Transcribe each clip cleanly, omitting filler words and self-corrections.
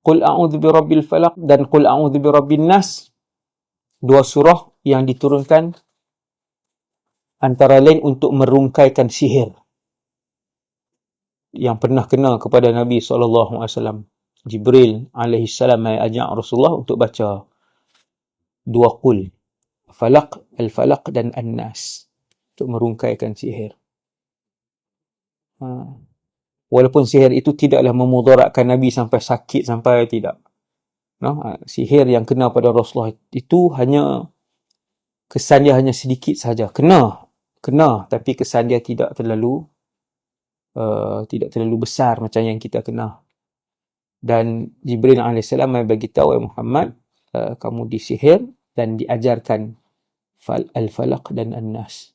Qul a'udzu birabbil falaq dan Qul a'udzu birabbin nas. Dua surah yang diturunkan antara lain untuk merungkaikan sihir yang pernah kena kepada Nabi SAW. Jibril alaihissalam ajak Rasulullah untuk baca dua Qul, Falaq, Al-Falaq dan An-Nas, untuk merungkaikan sihir. Walaupun sihir itu tidaklah memudaratkan Nabi sampai sakit, sampai tidak. Sihir yang kena pada Rasulullah itu hanya kesan dia hanya sedikit saja. Kena, tapi kesan dia tidak terlalu besar macam yang kita kena. Dan Jibril AS bagi tahu, Muhammad, kamu disihir dan diajarkan Al-Falaq dan An-Nas.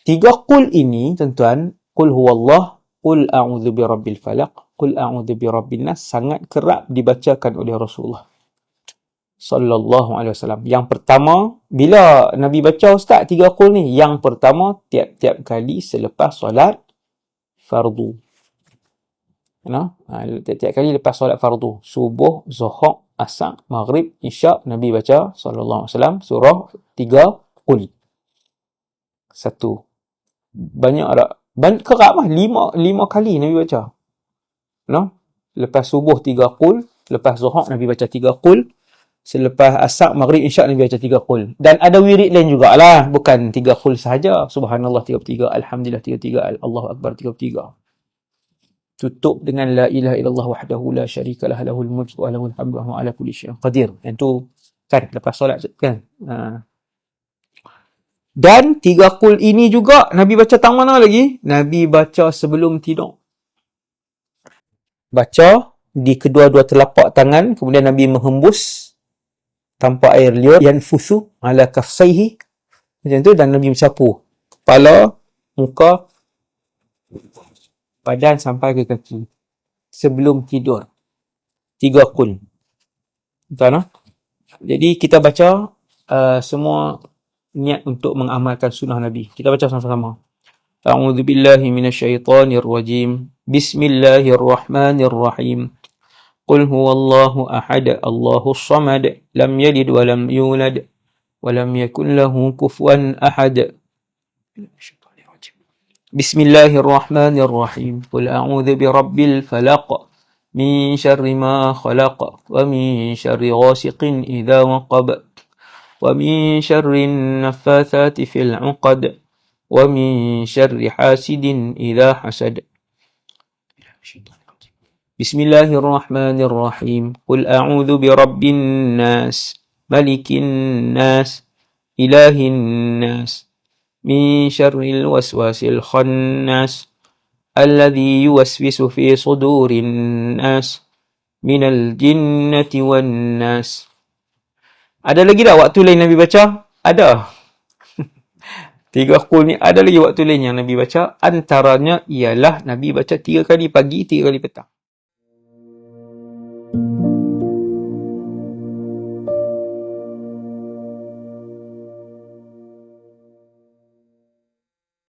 3 Qul ini, tuan-tuan, Qul huwallah, Qul a'udzu birabbil falaq, Qul a'udzu birabbin nas, sangat kerap dibacakan oleh Rasulullah sallallahu alaihi wasallam. Yang pertama, bila Nabi baca Ustaz 3 Qul ni, yang pertama tiap-tiap kali selepas solat fardu. Tiap-tiap kali lepas solat fardu, subuh, zuhur, asar, maghrib, isyak, Nabi baca sallallahu alaihi wasallam surah 3 Qul. 1. Banyak tak? Kerap lah. 5 kali Nabi baca. Lepas subuh 3 Qul, lepas zuhur Nabi baca 3 Qul, selepas asar, maghrib, isyak Nabi baca 3 Qul. Dan ada wirid lain jugalah, bukan 3 Qul sahaja. Subhanallah 33, Alhamdulillah 33, Allahu Akbar 33. Tutup dengan la ilaha illallah wahdahu la syarikalah lahul mulku wa lahul hamdu wa huwa ala kulli syai'in qadir. Yang tu kan lepas solat kan. Dan 3 Qul ini juga Nabi baca tang mana lagi? Nabi baca sebelum tidur. Baca di kedua-dua telapak tangan, kemudian Nabi menghembus tanpa air liur, yanfusu ala kaffaihi, macam tu, dan Nabi mensapu kepala, muka, badan sampai ke kaki sebelum tidur. 3 Qul. Betul? Jadi kita baca semua niat untuk mengamalkan sunnah Nabi. Kita baca sama-sama. A'udzu billahi minasyaitonir rajim. Bismillahirrahmanirrahim. Qul huwallahu ahad, Allahus samad, lam yalid wa lam yulad wa lam yakul lahu kufuwan ahad. Bismillahirrahmanirrahim. Qul a'udzu birabbil falaq, min syarri ma khalaq, wa min syarri ghasiqin idza waqab, wa min syarri naffatsati fil 'uqad, wa min syarri hasidin idza hasad. Bismillahirrahmanirrahim. Qul a'udzu birabbin nas, malikin nas, ilahin nas, min syarril waswasil khannas, alladhi yuwaswisu fi sudurin nas, minal jinnati wan nas. Ada lagi tak waktu lain Nabi baca? Ada. 3 Qul ni ada lagi waktu lain yang Nabi baca. Antaranya ialah Nabi baca 3 kali pagi, 3 kali petang.